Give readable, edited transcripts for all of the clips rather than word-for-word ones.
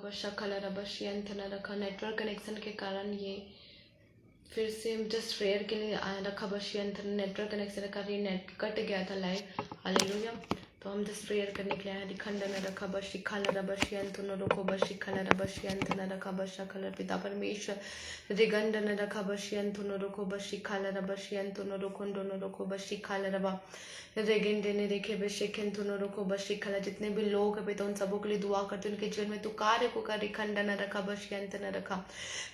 बशा colour बशियंत न रखा network connection के कारण ये फिर से जस्ट प्रेयर के लिए आया रखा बशियंत नेटवर्क कनेक्शन के कारण ये नेट कट गया था लाइव। हालेलुया। तो हम जस्ट प्रेयर करने के लिए आए। रिखंड न रखा बशिखा ल बशियंत न रोको बशिखा ल बशियंत न रखा बशा कलर पिता परमेश्वर रिगंड न रखा बशियंत न रोको बशिखा ल बशियंत न रोको न रोको बशिखा ल रबा रेगेंडे ने देखे बेशेखन तुनो रोको बशिखा। जितने भी लोग है पिता उन सबों के लिए दुआ करते उनके जीवन में तू कार्य को कर। रिखंड न रखा बशियंत न रखा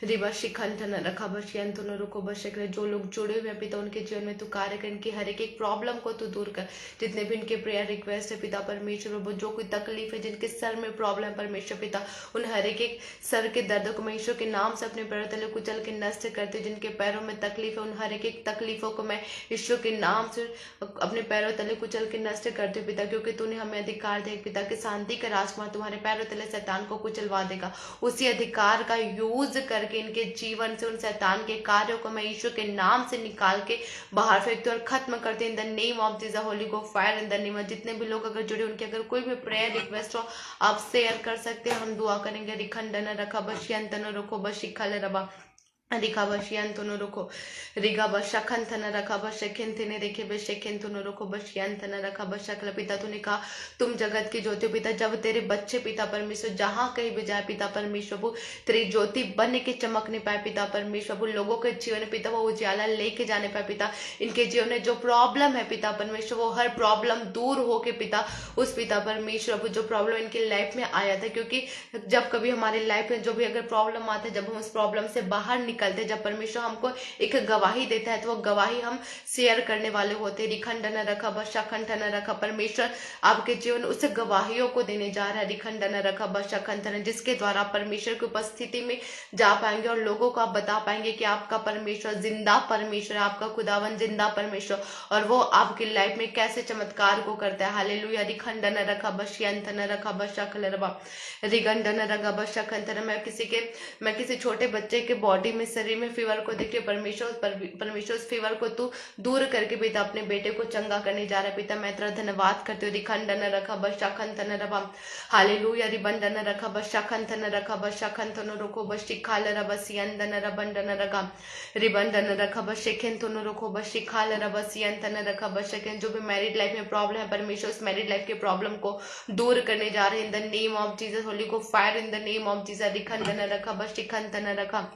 रिबा शिखंत न रखा बशियंत न रोको बशिखा। जो लोग जुड़े हुए हैं पिता उनके जीवन में तू कार्य कर, इनकी हर एक प्रॉब्लम को तू दूर कर। जितने भी इनके प्रेयर रिक्वेस्ट है पिता परमेश्वर प्रभु, जो कोई तकलीफ है, जिनके सर में प्रॉब्लम परमेश्वर पिता, उन हर एक सर के दर्द को मैं ईश्वर के नाम से अपने पैरों तले कुचल के नष्ट करते। जिनके पैरों में तकलीफ है उन हर एक तकलीफों को मैं ईश्वर के नाम से अपने पैरों तले कुचल के नष्ट करते पिता, क्योंकि तूने हमें अधिकार दिया पिता कि शांति का राजकुमार तुम्हारे पैरों तले शैतान को कुचलवा देगा। उसी अधिकार का यूज करके इनके जीवन से उन शैतान के कार्यों को मैं ईश्वर के नाम से निकाल के बाहर फेंकते और खत्म करते इन the name of Jesus. Holy गो फायर इन द नेम। जितने भी लोग अगर जुड़े उनके अगर कोई भी प्रेयर रिक्वेस्ट हो आप शेयर कर सकते हैं, हम दुआ करेंगे। रिखंडन रखा बशियंतन रोको बशिखल रबा रिखा बशियंतन रोको रिगा बशखंथन रखा बशखिंथन देखे बशखिंथन रोको बशियंतन रखा बशकल। पिता तूने कहा तुम जगत की ज्योति पिता, जब तेरे बच्चे पिता परमेश्वर जहां कहीं भी जाए पिता परमेश्वर वो तेरी ज्योति बन के चमकने पाए पिता परमेश्वर वो लोगों के जीवन में पिता वो उजाला लेके जाने पाए पिता। इनके जीवन में जो प्रॉब्लम है पिता परमेश्वर वो हर प्रॉब्लम दूर हो के पिता उस पिता परमेश्वर वो जो प्रॉब्लम इनकी लाइफ में आया था, क्योंकि जब कभी हमारी लाइफ में जो भी अगर प्रॉब्लम आता है, जब हम उस प्रॉब्लम से बाहर निकलते, जब परमेश्वर हमको एक गवाही देता है तो वो गवाही हम शेयर करने वाले होते। रिखंडन रखा बशाखंडन रखा परमेश्वर आपके जीवन उस गवाहियों को देने जा रहा है। रिखंडन रखा बशाखंडन जिसके द्वारा परमेश्वर की उपस्थिति में जा पाएंगे और लोगों को आप बता पाएंगे कि आपका परमेश्वर जिंदा परमेश्वर, आपका खुदावन जिंदा परमेश्वर और वो आपकी लाइफ में कैसे चमत्कार को करता है। हालेलुया। रिखंडन रखा बशियंतन रखा बशाखलरबा रिगंडन रखा बशाखंडन। मैं किसी छोटे बच्चे के बॉडी में शरीर में फीवर को देख के परमेश्वर उस फीवर को तू दूर करके पिता अपने बेटे को चंगा करने जा रहा है पिता। मैं तेरा धन्यवाद करती हूँ। रिखंडन रखा बशाखंथन रबा हालेलुया। रिबंडन रखा बशाखंथन रखा बशाखंथन रोको बशिखाल रबसियंदन रबंडन रखा रिबंडन रखा बशिखंथन रोको बशिखाल रबसियंदन रखा बशिखन। जो भी मैरिड लाइफ में प्रॉब्लम है परमेश्वर उस मैरिड लाइफ के प्रॉब्लम को दूर करने जा रहे हैं in the name of Jesus. Holy गो fire in the name of Jesus. रिखंडन रखा बशिखंथन रखा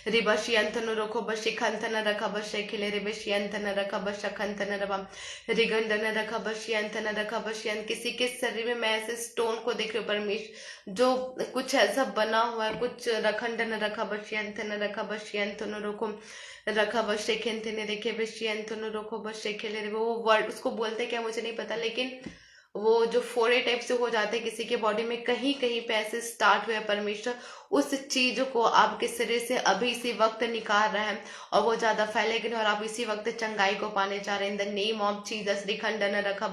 रिबशियंतन रोको बशिखंथन रखा बशिखिले रिबशियंतन रखा बशखंथन रबा रिगंडन रखा बशियंतन रखा बशियंत। किसी के शरीर में मैं ऐसे स्टोन को देख रही हूँ परमेश्वर, जो कुछ ऐसा बना हुआ है कुछ। रखंडन रखा बशियंतन रखा बशियंतन रोको रखा बशिखंथन देखे बशियंतन रोको बशिखिले। वो वर्ड उसको बोलते क्या मुझे नहीं पता, लेकिन वो जो फोड़े टाइप से हो जाते हैं किसी के बॉडी में कहीं कहीं पे ऐसे स्टार्ट हुए परमेश्वर उस चीज को आपके शरीर से अभी इसी वक्त निकाल रहे हैं और वो ज्यादा फैलेगी नहीं और आप इसी वक्त चंगाई को पाने जा रहे हैं in the name of Jesus. रिखंडन रखा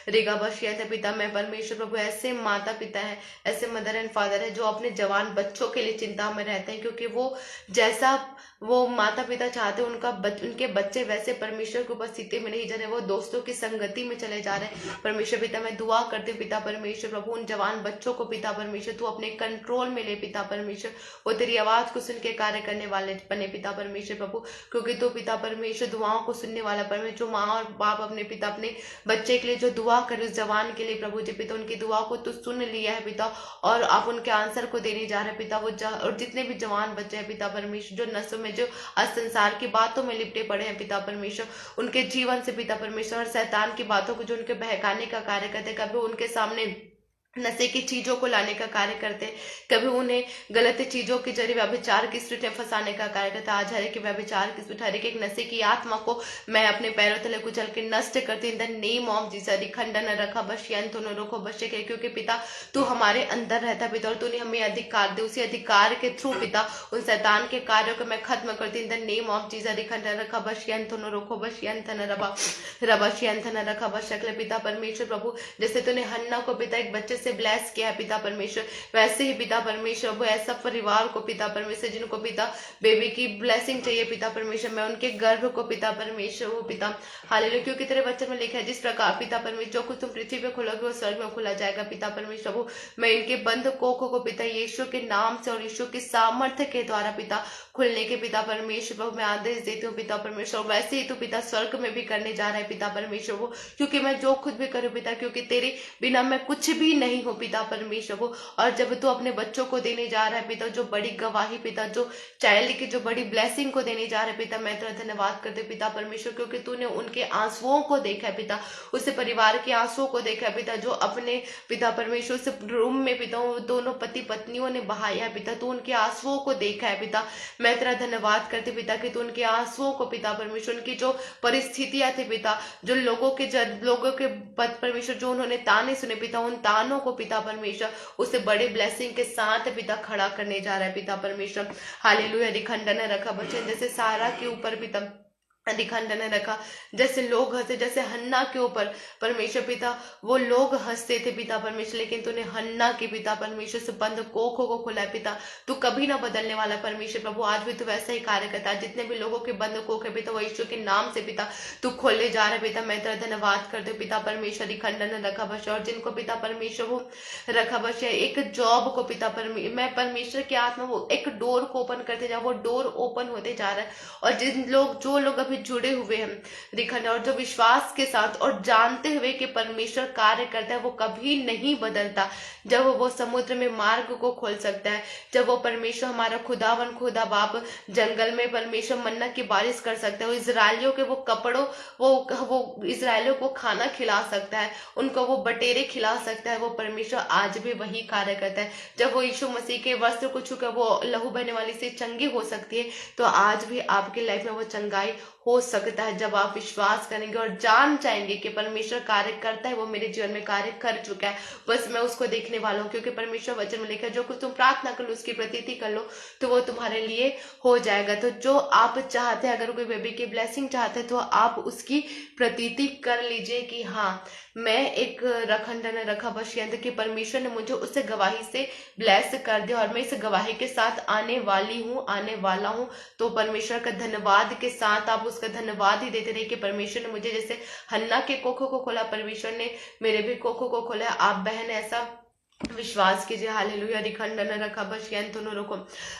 रिगा बशियंत। पिता मैं परमेश्वर प्रभु ऐसे माता पिता है, ऐसे मदर एंड फादर है जो अपने जवान बच्चों के लिए चिंता में रहते हैं, क्योंकि वो जैसा वो माता पिता चाहते हैं उनके बच्चे वैसे परमेश्वर की उपस्थिति में नहीं जा रहे, वो दोस्तों की संगति में चले जा रहे हैं। परमेश्वर पिता मैं दुआ करती हूँ पिता परमेश्वर प्रभु उन जवान बच्चों को पिता परमेश्वर तू अपने कंट्रोल में ले पिता परमेश्वर। वो तेरी आवाज को सुन के कार्य करने वाले बने पिता परमेश्वर प्रभु, क्योंकि तू पिता परमेश्वर दुआओं को सुनने वाला परमेश्वर। जो माँ और बाप अपने पिता अपने बच्चे के लिए जो दुआ करे उस जवान के लिए प्रभु जी पिता उनकी दुआ को तू सुन लिया है पिता और आप उनके आंसर को देने जा रहे हैं पिता। वो और जितने भी जवान बच्चे हैं पिता परमेश्वर जो नसों में जो असंसार की बातों में लिपटे पड़े हैं पिता परमेश्वर, उनके जीवन से पिता परमेश्वर और शैतान की बातों को जो उनके बहकाने का कार्य करते, कभी उनके सामने नशे की चीजों को लाने का कार्य करते, कभी उन्हें गलत चीजों के जरिए व्यभिचार की स्थिति में फंसाने का कार्य करते। आज हर एक व्यभिचार की स्थिति हर एक नशे की आत्मा को मैं अपने पैरों तले कुचल के नष्ट करती in the name of Jesus. रिखंडन रखा बशियंतन रोको बशिखे। क्योंकि पिता तू हमारे अंदर रहता पिता और तूने हमें अधिकार दे, उसी अधिकार के थ्रू पिता उन शैतान के कार्यों को मैं खत्म करती in the name of Jesus. रिखंडन रखा बशियंतन रोको बशियंतन रबशियंतन रखा बशकल। पिता परमेश्वर प्रभु जैसे तूने हन्ना को पिता एक बच्चे जैसे ब्लेस किया है पिता परमेश्वर, वैसे ही पिता परमेश्वर वो ऐसा परिवार को पिता परमेश्वर जिनको पिता बेबी की ब्लेसिंग चाहिए पिता परमेश्वर, मैं उनके गर्भ को पिता परमेश्वर वो पिता हालेलुया, क्योंकि तेरे वचन में लिखा है जिस प्रकार पिता परमेश्वर जो कुछ तुम पृथ्वी पे खोलोगे वो स्वर्ग में खोला जाएगा पिता परमेश्वर। वो मैं इनके बंद कोखों को पिता यीशु के नाम से और यीशु की सामर्थ्य के द्वारा पिता खुलने के पिता परमेश्वर प्रभु मैं आदेश देती हूँ पिता परमेश्वर। वैसे ही तो पिता स्वर्ग में भी करने जा रहा है पिता परमेश्वर वो, क्योंकि मैं जो खुद भी करूँ पिता, क्योंकि तेरे बिना मैं कुछ भी नहीं हूँ पिता परमेश्वर वो। और जब तू अपने बच्चों को देने जा रहा है पिता, जो बड़ी गवाही पिता, जो चाइल्ड की जो बड़ी ब्लेसिंग को देने जा रहे हैं पिता, मैं तेरा धन्यवाद करते पिता परमेश्वर, क्योंकि तूने उनके आंसुओं को देखा है पिता, उस परिवार के आंसुओं को देखा है पिता, जो अपने पिता परमेश्वर उस रूम में पिता दोनों पति पत्नियों ने बहाया है पिता, तू उनके आंसुओं को देखा है पिता। मैं तेरा धन्यवाद करती पिता कि तू उनके आंसुओं को पिता परमेश्वर, उनकी जो परिस्थितियां थी पिता, जो लोगों के पद परमेश्वर जो उन्होंने ताने सुने पिता, उन तानों को पिता परमेश्वर उसे बड़े ब्लेसिंग के साथ पिता खड़ा करने जा रहा है पिता परमेश्वर। हालेलुया। खंडन रखा बच्चे जैसे सारा के ऊपर पिता अधिखंडन रखा, जैसे लोग हंसे, जैसे हन्ना के ऊपर परमेश्वर पिता वो लोग हंसते थे पिता परमेश्वर, लेकिन तूने हन्ना के पिता परमेश्वर से बंद कोखों को खोला पिता। तू कभी ना बदलने वाला परमेश्वर प्रभु, आज भी तू वैसा ही कार्य करता है। जितने भी लोगों के बंद कोख है पिता वो यीशु के नाम से पिता तू खोले जा रहा है पिता। मैं तेरा धन्यवाद करते हो पिता परमेश्वर। खंडन रखा बस, और जिनको पिता परमेश्वर वो रखा बस एक जॉब को पिता मैं परमेश्वर की आत्मा वो एक डोर को ओपन करते जा, वो डोर ओपन होते जा रहा है। और जो लोग अभी जुड़े हुए हैं रिखंड, और जो विश्वास के साथ और जानते हुए कि परमेश्वर कार्य करता है, वो कभी नहीं बदलता। जब वो समुद्र में मार्ग को खोल सकता है, जब वो परमेश्वर हमारा खुदा बाप जंगल में परमेश्वर मन्ना की बारिश कर सकता है, वो इजराइलियों के वो कपड़ों वो इजराइलियों को खाना खिला सकता है, उनको वो बटेरे खिला सकता है, वो परमेश्वर आज भी वही कार्य करता है। जब वो यीशु मसीह के वस्त्र को छूकर वो लहू बहने वाली से चंगी हो सकती है, तो आज भी आपकी लाइफ में वो चंगाई हो सकता है, जब आप विश्वास करेंगे और जान जाएंगे कि परमेश्वर कार्य करता है, वो मेरे जीवन में कार्य कर चुका है, बस मैं उसको देखने वाला हूँ। क्योंकि परमेश्वर वचन में लिखा है जो कुछ तुम प्रार्थना कर लो उसकी प्रतीति कर लो तो वो तुम्हारे लिए हो जाएगा। तो जो आप चाहते हैं, अगर कोई बेबी की ब्लेसिंग चाहते हैं तो आप उसकी प्रतीति कर लीजिए कि हाँ मैं एक रखंडन रखा बस यंत्र की परमेश्वर ने मुझे उस गवाही से ब्लेस कर दिया और मैं इस गवाही के साथ आने वाली हूँ, आने वाला हूँ। तो परमेश्वर का धन्यवाद के साथ आप उसका धन्यवाद ही देते रहिए कि परमेश्वर ने मुझे जैसे हन्ना के कोखों को खोला, परमेश्वर ने मेरे भी कोखों को खोला। आप बहन ऐसा विश्वास कीजिए। हालेलुया। रिखंडन रखा बस रोको।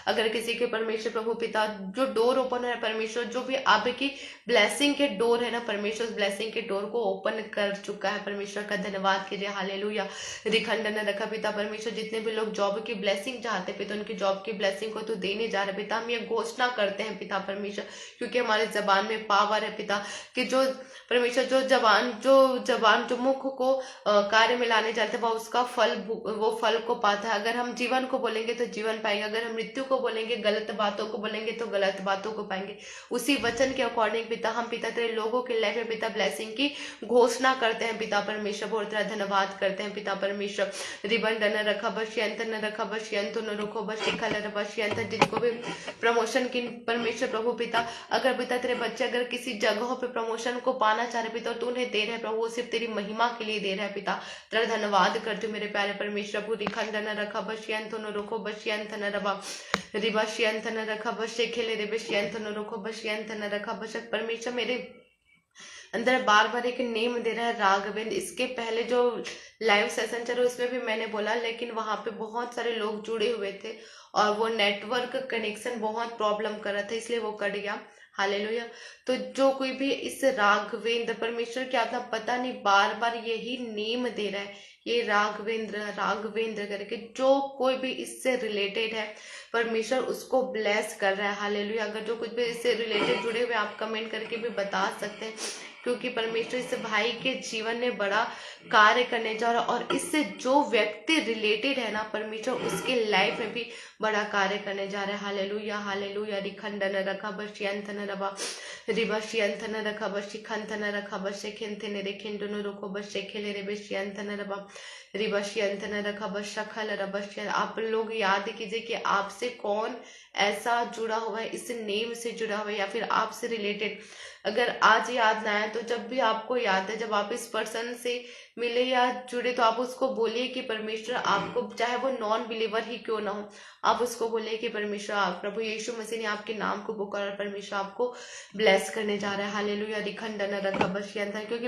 अगर किसी के परमेश्वर प्रभु पिता जो डोर ओपन है परमेश्वर, जो भी आपकी ब्लेसिंग के डोर है ना, परमेश्वर उस ब्लेसिंग के डोर को ओपन कर चुका है। परमेश्वर का धन्यवाद कीजिए। हालेलुया। रिखंडन रखा पिता परमेश्वर, जितने भी लोग जॉब की ब्लेसिंग चाहते हैं पिता, उनकी जॉब की ब्लेसिंग को तो देने जा रहे पिता। हम ये घोषणा करते हैं पिता परमेश्वर, क्योंकि हमारे जबान में पावर है पिता, कि जो परमेश्वर जो जबान जो मुख को कार्य में लाने जाते हैं, वह उसका फल वो फल को पाता है। अगर हम जीवन को बोलेंगे तो जीवन पाएंगे, अगर हम मृत्यु को बोलेंगे, गलत बातों को बोलेंगे तो गलत बातों को पाएंगे। उसी वचन के अकॉर्डिंग पिता हम पिता तेरे लोगों के लाइफ में पिता ब्लेसिंग की घोषणा करते हैं पिता परमेश्वर। बहुत तेरा धन्यवाद करते हैं पिता परमेश्वर। रिबन न रखा बश्यंत न रखा बश्यंत न रुको बशिखल बश्यंत, जिनको भी प्रमोशन की परमेश्वर प्रभु पिता, अगर पिता तेरे बच्चे अगर किसी जगहों पे प्रमोशन को पाना चाह रहे पिता और तू उन्हें दे रहे प्रभु, सिर्फ तेरी महिमा के लिए दे रहा है पिता। तेरा धन्यवाद करते मेरे प्यारे परमेश्वर। प्रभु रिखंड न रखा बश्यंत न रुको बश्यंत न रबा रिबश्यंत न रखा बशे खेले रे बश्यंत न रुको बश्यंत न रखा बशक। परमेश्वर मेरे अंदर बार बार एक नेम दे रहा है राघवेंद्र। इसके पहले जो लाइव सेशन चला उसमें भी मैंने बोला, लेकिन वहां पे बहुत सारे लोग जुड़े हुए थे और वो नेटवर्क कनेक्शन बहुत प्रॉब्लम कर रहा था, इसलिए वो कट गया। हालेलुया। तो जो कोई भी इस राघवेंद्र परमेश्वर की आत्मा पता नहीं बार बार यही नेम दे रहा है, ये राघवेंद्र करके, जो कोई भी इससे रिलेटेड है परमेश्वर उसको ब्लेस कर रहा है। हालेलुया। अगर जो कुछ भी इससे रिलेटेड जुड़े हुए आप कमेंट करके भी बता सकते हैं, क्योंकि परमेश्वर इस भाई के जीवन में बड़ा कार्य करने जा रहा है और इससे जो व्यक्ति रिलेटेड है ना परमेश्वर उसके लाइफ में भी बड़ा कार्य करने जा रहा है। हालेलुया। हालेलुया। रिखंडन रखा बश्यंतन रबा रिबश्यंतन रखा बशिखंतन रखा बशेखिंतन रेखिंडन रुको बशेखेले रे बश्यंतन रबा रिबश्यंतन रखा बशखल रबश्य। आप लोग याद कीजिए कि आपसे कौन ऐसा जुड़ा हुआ है, इस नेम से जुड़ा हुआ है या फिर आपसे रिलेटेड अगर आज याद ना आए तो जब भी आपको याद है, जब आप इस पर्सन से मिले या जुड़े, तो आप उसको बोलिए कि परमेश्वर आपको, चाहे वो नॉन बिलीवर ही क्यों ना हो, आप उसको बोलिए कि परमेश्वर, आप प्रभु यीशु मसीह ने आपके नाम को पुकारा, परमेश्वर आपको ब्लेस करने जा रहा है। हालेलुया रिखंडन रखा बशियंता, क्योंकि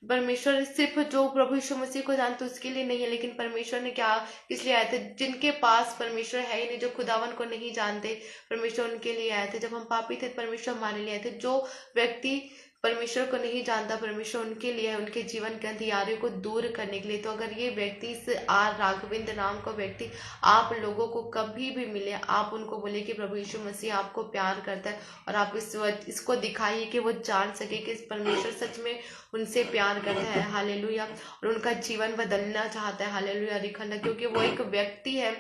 परमेश्वर सिर्फ जो प्रभु यीशु मसीह को जानते उसके लिए नहीं है, लेकिन परमेश्वर ने क्या किस लिए आए थे, जिनके पास परमेश्वर है ही नहीं, जो खुदावन को नहीं जानते, परमेश्वर उनके लिए आए थे। जब हम पापी थे परमेश्वर हमारे लिए आए थे। जो व्यक्ति परमेश्वर को नहीं जानता, परमेश्वर उनके लिए है, उनके जीवन के अंधियारे को दूर करने के लिए। तो अगर ये व्यक्ति, इस आर राघवेंद्र नाम का व्यक्ति आप लोगों को कभी भी मिले, आप उनको बोले कि प्रभु यीशु मसीह आपको प्यार करता है, और आप इसको दिखाइए कि वो जान सके कि परमेश्वर सच में उनसे प्यार करता है। हालेलुया, और उनका जीवन बदलना चाहता है। हालेलुया रिखंड, क्योंकि वो एक व्यक्ति है।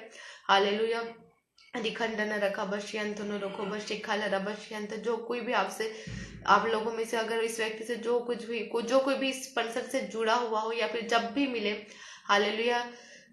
हालेलुया रिखंडन रखा बश्यंत रोको बशिखल रबश्यंत, जो कोई भी आपसे, आप लोगों में से अगर इस व्यक्ति से जो कोई भी इस पर्सन से जुड़ा हुआ हो, या फिर जब भी मिले, हालेलुया,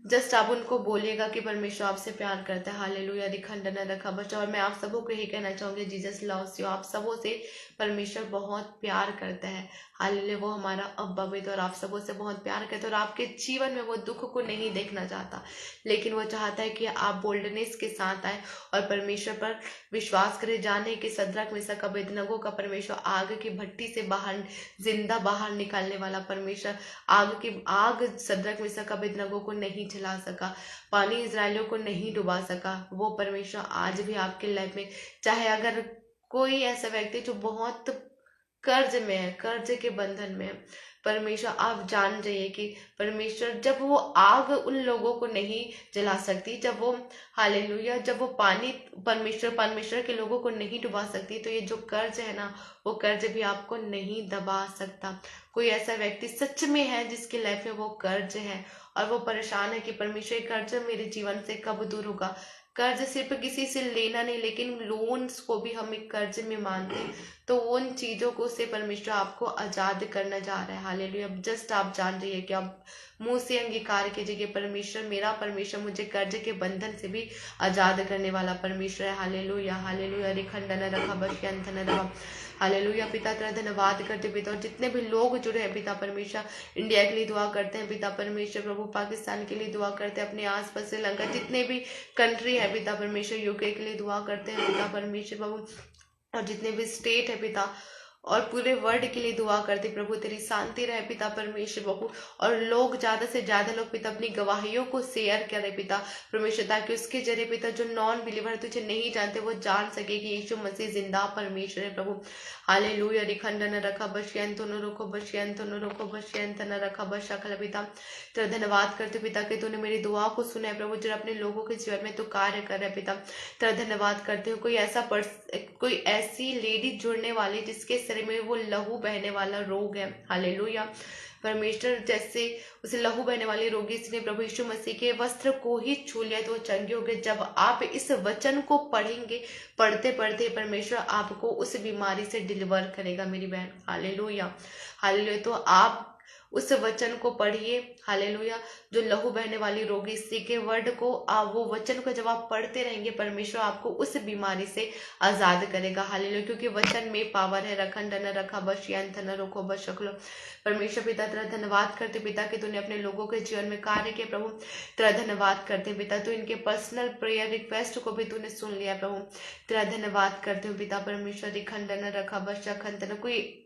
जस्ट आप उनको बोलिएगा कि परमेश्वर आपसे प्यार करता है। हालेलुया रिखंडन रखा बच्चा। और मैं आप सबों को यही कहना चाहूंगी, जीसस लव्स यू, आप सबों से परमेश्वर बहुत प्यार करता है। हालेलुया, वो हमारा अब्बा भी, तो और आप सबों से बहुत प्यार करता है, और आपके जीवन में वो दुख को नहीं देखना चाहता, लेकिन वो चाहता है कि आप बोल्डनेस के साथ आए और परमेश्वर पर विश्वास करें। जाने कि सद्रक मिशक अबेदनगो का परमेश्वर आग की भट्टी से बाहर जिंदा बाहर निकालने वाला परमेश्वर, आग सद्रक मिशक अबेदनगो को नहीं जला सका, पानी इजरायलियों को नहीं डुबा सका, वो परमेश्वर आज भी आपके लाइफ में, चाहे अगर कोई ऐसा व्यक्ति जो बहुत कर्ज में है, कर्ज के बंधन में है, परमेश्वर आप जान जाइए कि परमेश्वर, जब वो आग उन लोगों को नहीं जला सकती, जब वो, हालेलुया, जब वो पानी परमेश्वर के लोगों को नहीं डुबा सकती, तो ये जो कर्ज है ना, वो कर्ज भी आपको नहीं दबा सकता। कोई ऐसा व्यक्ति सच में है जिसकी लाइफ में वो कर्ज है, और वो परेशान है कि परमेश्वर कर्ज मेरे जीवन से कब दूर होगा। कर्ज सिर्फ किसी से लेना नहीं, लेकिन लोन्स को भी हम एक कर्ज में मानते हैं, तो उन चीजों को से परमेश्वर आपको आजाद करना जा रहा है। हालेलुया, जस्ट आप जान रही है कि आप मुंह से अंगीकार कीजिए, परमेश्वर, मेरा परमेश्वर मुझे कर्ज के बंधन से भी आजाद करने वाला परमेश्वर है। हालेलुया हालेलुया रिखंडन रखा बश्यंथन रखा। हालेलुया पिता तेरा धन्यवाद करते पिता, और जितने भी लोग जुड़े हैं पिता परमेश्वर, इंडिया के लिए दुआ करते हैं पिता परमेश्वर, प्रभु पाकिस्तान के लिए दुआ करते हैं, अपने आसपास श्रीलंका, जितने भी कंट्री है पिता परमेश्वर, यूके के लिए दुआ करते हैं पिता परमेश्वर प्रभु, और जितने भी स्टेट है पिता, और पूरे वर्ल्ड के लिए दुआ करते प्रभु, तेरी शांति रहे पिता परमेश्वर प्रभु, और लोग ज्यादा से ज्यादा लोग पिता अपनी गवाहियों को शेयर करें पिता परमेश्वर, ताकि उसके जरिए पिता जो नॉन बिलीवर तुझे नहीं जानते वो जान सके कि यीशु मसीह जिंदा परमेश्वर है प्रभु। हालेलुया रिखंडन रखा बश्यंत न रोको बश्यंत न रोको बश्यंत न रखा बशखल पिता, तेरा धन्यवाद करते पिता कि तूने मेरी दुआ को सुना है प्रभु, जो अपने लोगों के जीवन में तू कार्य कर रहा है पिता, तेरा धन्यवाद करते हो। कोई ऐसी लेडी जुड़ने वाली जिसके शरीर में वो लहू बहने वाला रोग है, हालेलुया परमेश्वर, जैसे उसे लहू बहने वाली रोगी, इसने प्रभु यीशु मसीह के वस्त्र को ही छू लिया तो वो चंगे हो गए। जब आप इस वचन को पढ़ेंगे, पढ़ते पढ़ते परमेश्वर आपको उस बीमारी से डिलीवर करेगा मेरी बहन। हालेलुया हालेलुया, तो आप उस वचन को पढ़िए। हालेलुया, जो लहू बहने वाली रोगी स्त्री के वर्ड को, वो वचन को जब आप पढ़ते रहेंगे, परमेश्वर आपको उस बीमारी से आजाद करेगा। हालेलुया, क्योंकि वचन में पावर है। रखंडन रखा बश्यंथन रोको बशकलो, परमेश्वर पिता तेरा धन्यवाद करते पिता कि तूने अपने लोगों के जीवन में कार्य किया प्रभु, तेरा धन्यवाद करते पिता, तू इनके पर्सनल प्रेयर रिक्वेस्ट को भी तूने सुन लिया प्रभु, तेरा धन्यवाद करते हो पिता परमेश्वर। रिखंडन रखा बशखंतन, कोई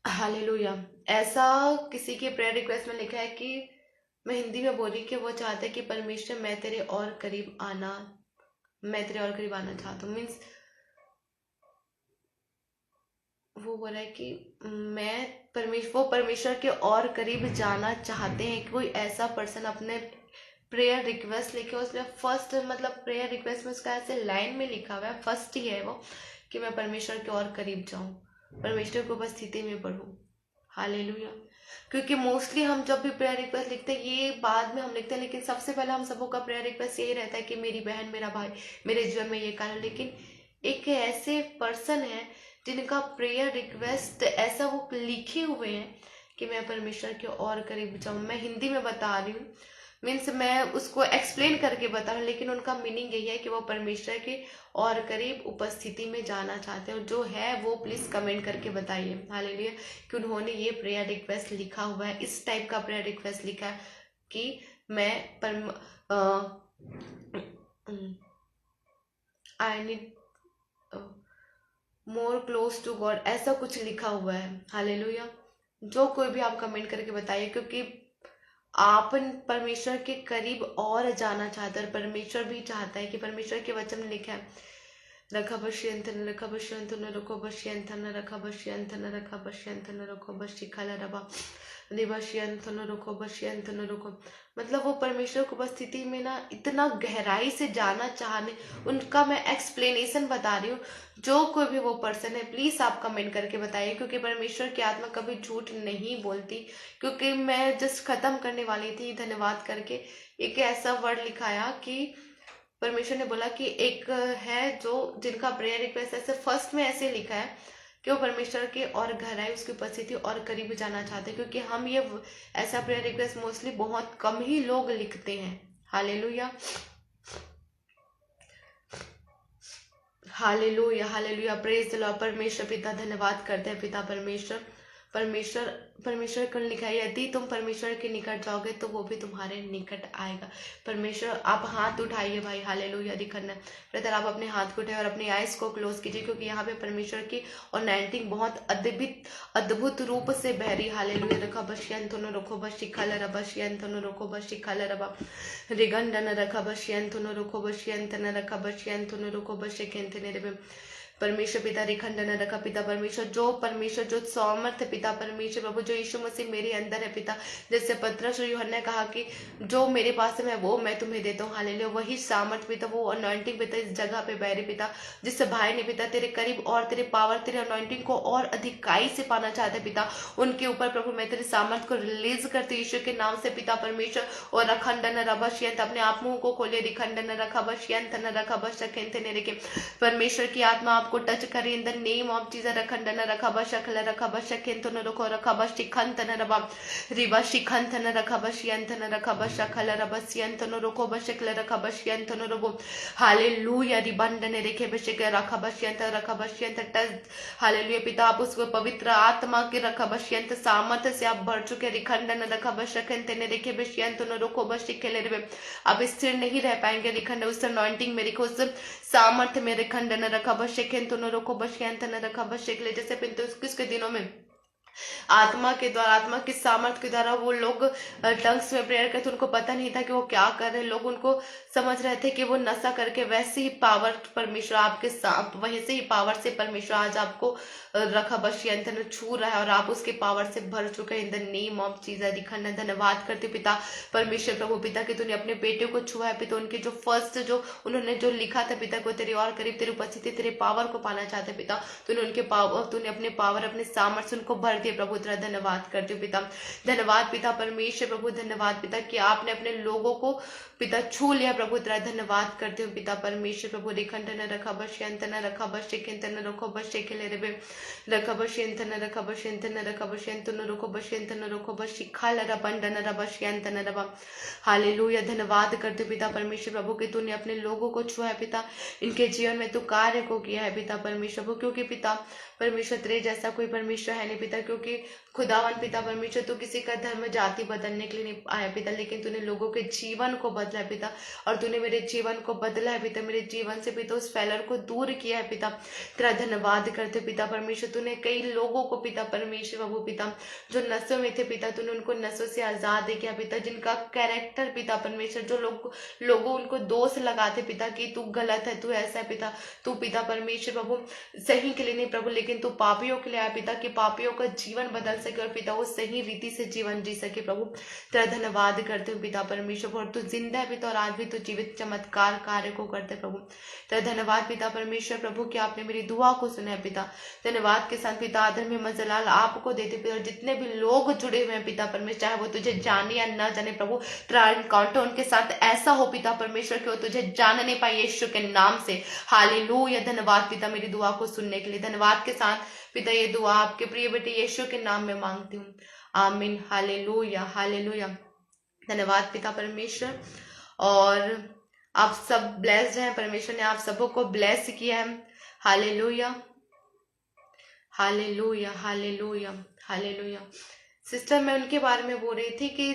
हालेलुया, ऐसा किसी के प्रेयर रिक्वेस्ट में लिखा है कि मैं हिंदी में बोली कि वो चाहते हैं कि परमेश्वर मैं तेरे और करीब आना चाहता हूँ, मीन्स वो बोला है कि वो परमेश्वर के और करीब जाना चाहते हैं। कोई ऐसा पर्सन अपने प्रेयर रिक्वेस्ट लिखे, उसमें फर्स्ट मतलब प्रेयर रिक्वेस्ट में उसका ऐसे लाइन में लिखा हुआ है, फर्स्ट ही है वो, कि मैं परमेश्वर के और करीब जाऊं, परमेश्वर को उपस्थिति में पढ़ूं। हालेलुया, क्योंकि मोस्टली हम जब भी प्रेयर रिक्वेस्ट लिखते हैं, ये बाद में हम लिखते हैं, लेकिन सबसे पहले हम सबों का प्रेयर रिक्वेस्ट यही रहता है कि मेरी बहन, मेरा भाई, मेरे जीवन में ये कारण। लेकिन एक ऐसे पर्सन है जिनका प्रेयर रिक्वेस्ट ऐसा वो लिखे हुए हैं कि मैं परमेश्वर के और करीब जाऊं। मैं हिंदी में बता रही हूँ, मीन्स मैं उसको एक्सप्लेन करके बता रहा हूँ, लेकिन उनका मीनिंग यही है कि वो परमेश्वर के और करीब उपस्थिति में जाना चाहते हैं। जो है वो प्लीज कमेंट करके बताइए हालेलुया कि उन्होंने ये प्रेयर रिक्वेस्ट लिखा हुआ है, इस टाइप का प्रेयर रिक्वेस्ट लिखा है कि मैं I need more close to God, ऐसा कुछ लिखा हुआ है हालेलुया। जो कोई भी आप कमेंट करके बताइए, क्योंकि आप परमेश्वर के करीब और जाना चाहते हैं और परमेश्वर भी चाहता है कि परमेश्वर के वचन में लिखा है रखा बशियंतन रखा बशियंतन रखो बशियंतन रखा बशियंतन रखा बशियंतन रखो बशिखला रबा निबशियंतन रखो बशियंतन रखो। मतलब वो परमेश्वर की उपस्थिति में ना इतना गहराई से जाना चाहने, उनका मैं एक्सप्लेनेशन बता रही हूँ। जो कोई भी वो पर्सन है प्लीज आप कमेंट करके बताइए, क्योंकि परमेश्वर की आत्मा कभी झूठ नहीं बोलती। क्योंकि मैं जस्ट खत्म करने वाली थी धन्यवाद करके, एक ऐसा वर्ड लिखाया कि परमेश्वर ने बोला कि एक है जो जिनका प्रेयर रिक्वेस्ट ऐसे फर्स्ट में ऐसे लिखा है कि वो परमेश्वर के और गहराई उसकी उपस्थिति और करीब जाना चाहते हैं। क्योंकि हम ये ऐसा प्रेयर रिक्वेस्ट मोस्टली बहुत कम ही लोग लिखते हैं। Hallelujah hallelujah hallelujah, praise the Lord. परमेश्वर पिता धन्यवाद करते हैं पिता परमेश्वर। परमेश्वर परमेश्वर को लिखा है यदि तुम परमेश्वर के निकट जाओगे तो वो भी तुम्हारे निकट आएगा। परमेश्वर आप हाथ उठाइए भाई हालेलुया दिखना ब्रदर, आप अपने हाथ को उठाइए और अपनी आइज को क्लोज कीजिए, क्योंकि यहाँ पे परमेश्वर की अनॉइंटिंग बहुत अद्भुत रूप से बह रही। हालेलुया रखा बशियंतन रखो बशिखल बशियंतन रखो बशिखल रबा रिगंडन रखा बशियंतन रखो बशियंतन रखा बशियंतन रखो बशिकेंतन रे। परमेश्वर पिता रिखंडन रखा पिता परमेश्वर जो सामर्थ पिता परमेश्वर प्रभु जो यीशु मसीह मेरे अंदर है पिता, जैसे पतरस और यूहन्ना ने कहा कि जो मेरे पास है वो मैं तुम्हें देता हूँ हालेलुया, वही सामर्थ पिता वो अनॉइंटिंग पिता इस जगह पे बहरे पिता, जिससे भाई ने पिता तेरे करीब और तेरे पावर तेरे अनॉइंटिंग को और अधिकाई से पाना चाहते पिता, उनके ऊपर प्रभु मैं तेरे सामर्थ को रिलीज करती यीशु के नाम से पिता परमेश्वर। और रखंडन रभश्यंत अपने आप मुंह को खोले रिखंडन रखा बश्यंत न रखा बशखेंत ने रखे। परमेश्वर की आत्मा आपको टच करे in the name of Jesus. रखंडन रखा बशखल रखा बशखेंत न रखो रखा बशिखंत न रबा रिबा शिखंत न रखा बश्यंत न रखा बशखल रबस्यंत न रखो बशखल रखा बश्यंत न रबो हालेलुया रिबंडन रेखे बशक रखा बश्यंत रखा बश्यंत टच हालेलुया पिता आप उसको पवित्र आत्मा के रखा बश्यंत सामर्थ से आप भर चुके रिखंडन रखा बशखेंत ने रेखे बश्यंत न रखो बशिखल रे। अब स्थिर नहीं रह पाएंगे रिखंड उस अनॉइंटिंग में रिखो उस सामर्थ्य में खंडन रखा बशेखें तो न रोको बशेंत न रखा बशेखले। जैसे पिंतुस के दिनों में आत्मा के द्वारा आत्मा की सामर्थ्य के द्वारा वो लोग टंग्स में प्रेयर करते, उनको पता नहीं था कि वो क्या कर रहे हैं, लोग उनको समझ रहे थे कि वो नशा करके। वैसे ही पावर परमेश्वर आपके साथ वैसे ही पावर से परमेश्वर आज आपको रखा बशियंत्र छू रहा है और आप उसके पावर से भर चुके हैं in the name of Jesus. दिखना धन्यवाद करते पिता परमेश्वर प्रभु पिता कि तूने अपने बेटे को छुआ है पिता, उनके जो फर्स्ट जो उन्होंने जो लिखा था पिता को तेरे और करीब तेरे उपस्थिति तेरे पावर को पाना चाहते पिता, तूने उनके पावर तूने अपने पावर अपने सामर्थ्य उनको भर दिए प्रभु। तेरा धन्यवाद करती हूँ पिता, धन्यवाद पिता परमेश्वर प्रभु, धन्यवाद पिता कि आपने अपने लोगों को पिता छू लिया प्रभु। तेरा धन्यवाद करते हूँ पिता परमेश्वर प्रभु। रिखंड न रखा बश्यंत न रखा बश्यंत न रखो बश्यखले रे रखा बश्यंत न रखा बश्यंत न रखा बश्यंत न रखो बश्यंत न रखो बशिखा लरा बंड न बश्यंत न रबा हालेलुया। धन्यवाद करते पिता परमेश्वर प्रभु कि तूने अपने लोगों को छुआ है पिता, इनके जीवन में तू कार्य को किया है पिता परमेश्वर प्रभु, क्योंकि पिता परमेश्वर तेरे जैसा कोई परमेश्वर है नहीं पिता, क्योंकि खुदावन पिता परमेश्वर तू किसी का धर्म जाति बदलने के लिए नहीं आया पिता, लेकिन तूने लोगों के जीवन को बदला है पिता, और तूने मेरे जीवन को बदला है पिता, मेरे जीवन से पिता उस फैलर को दूर किया है पिता। तेरा धन्यवाद करते पिता परमेश्वर, तूने कई लोगों को पिता परमेश्वर प्रभु पिता जो नशों में थे पिता, तूने उनको नशों से आजाद किया पिता, जिनका कैरेक्टर पिता परमेश्वर जो लोगों उनको दोष लगाते पिता कि तू गलत है, तू ऐसा है पिता, तू पिता परमेश्वर प्रभु सही के लिए नहीं प्रभु, लेकिन तू पापियों के लिए आया पिता कि पापियों का जीवन बदल सके और पिता वो सही रीति से जीवन जी सके प्रभु। तेरा धन्यवाद करते हो पिता परमेश्वर, और तू जिंदा है पिता और आज भी तू जीवित चमत्कार कार्य को करते प्रभु। तेरा धन्यवाद पिता परमेश्वर प्रभु कि आपने मेरी दुआ को सुना है पिता। धन्यवाद के साथ पिता आदर में मजलाल आपको देते पिता, और जितने भी लोग जुड़े हुए हैं पिता परमेश्वर, चाहे वो तुझे जाने या ना जाने प्रभु, तेरा एनकाउंटर उनके साथ ऐसा हो पिता परमेश्वर कि वो तुझे जान नहीं पाए यीशु के नाम से। हालेलुया। धन्यवाद पिता मेरी दुआ को सुनने के लिए, धन्यवाद के साथ पिता ये दुआ आपके प्रिय बेटे यीशु के नाम में मांगती हूँ, आमीन। Hallelujah hallelujah. धन्यवाद पिता परमेश्वर। और आप सब ब्लेस्ड हैं, परमेश्वर ने आप सबों को ब्लेस किया है। Hallelujah hallelujah hallelujah hallelujah. Sister, मैं उनके बारे में बोल रही थी कि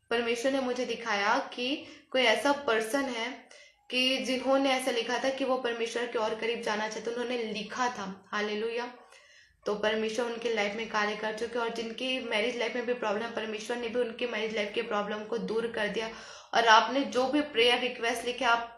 परमेश्वर ने मुझे दिखाया कि कोई ऐसा पर्सन है कि जिन्होंने ऐसा लिखा था कि वो परमेश्वर के और करीब जाना चाहते, उन्होंने लिखा था। हालेलुया। तो परमेश्वर उनके लाइफ में कार्य कर चुके, और जिनकी मैरिज लाइफ में भी प्रॉब्लम, परमेश्वर ने भी उनकी मैरिज लाइफ के प्रॉब्लम को दूर कर दिया। और आपने जो भी प्रेयर रिक्वेस्ट लिखे, आप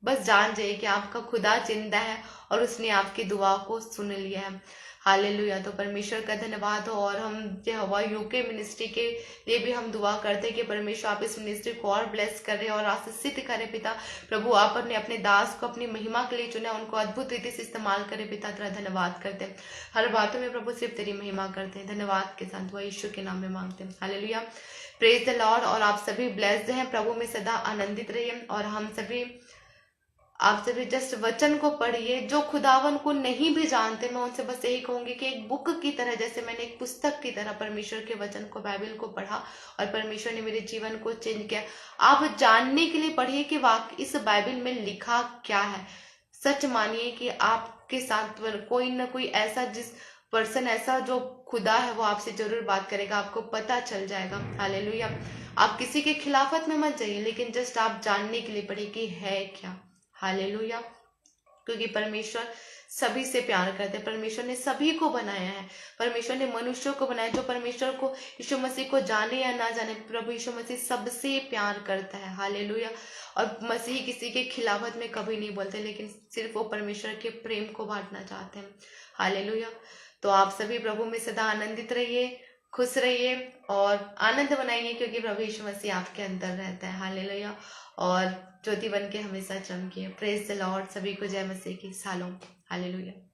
बस जान जाइए कि आपका खुदा जिंदा है और उसने आपकी दुआ को सुन लिया है। हालेलुया। तो परमेश्वर का धन्यवाद हो। और हम यहोवा यूके मिनिस्ट्री के लिए भी हम दुआ करते हैं कि परमेश्वर आप इस मिनिस्ट्री को और ब्लेस करें और आशीषित करें पिता प्रभु। आप अपने दास को अपनी महिमा के लिए चुने, उनको अद्भुत रीति से इस्तेमाल करें पिता। तेरा धन्यवाद करते हैं, हर बातों में प्रभु सिर्फ तेरी महिमा करते हैं। धन्यवाद के साथ वह यीशु के नाम में मांगते हैं। Hallelujah, praise the Lord. और आप सभी ब्लेस्ड हैं, प्रभु में सदा आनंदित रहिए। और आप सभी जस्ट वचन को पढ़िए। जो खुदावन को नहीं भी जानते, मैं उनसे बस यही कहूंगी कि एक बुक की तरह, जैसे मैंने एक पुस्तक की तरह परमेश्वर के वचन को, बाइबल को पढ़ा और परमेश्वर ने मेरे जीवन को चेंज किया। आप जानने के लिए पढ़िए कि वाकई इस बाइबल में लिखा क्या है। सच मानिए कि आपके साथ कोई ना कोई ऐसा पर्सन ऐसा जो खुदा है, वो आपसे जरूर बात करेगा, आपको पता चल जाएगा। हालेलुया। आप किसी के खिलाफत में मत जाइए, लेकिन जस्ट आप जानने के लिए पढ़िए कि है क्या। हालेलुया। क्योंकि परमेश्वर सभी से प्यार करते हैं। परमेश्वर ने सभी को बनाया है। परमेश्वर ने मनुष्यों को बनाया। जो परमेश्वर को, यीशु मसीह को जाने या ना जाने, प्रभु यीशु मसीह सबसे प्यार करता है। हालेलुया। और मसीह किसी के खिलाफत में कभी नहीं बोलते, लेकिन सिर्फ वो परमेश्वर के प्रेम को बांटना चाहते हैं। हालेलुया। तो आप सभी प्रभु में सदा आनंदित रहिए, खुश रहिए और आनंद बनाइए, क्योंकि प्रभु यीशु मसीह आपके अंदर रहता है। हालेलुया। और ज्योति बन के हमेशा चमकिए। Praise the Lord. सभी को जय मसीह की। शालोम। हालेलुया।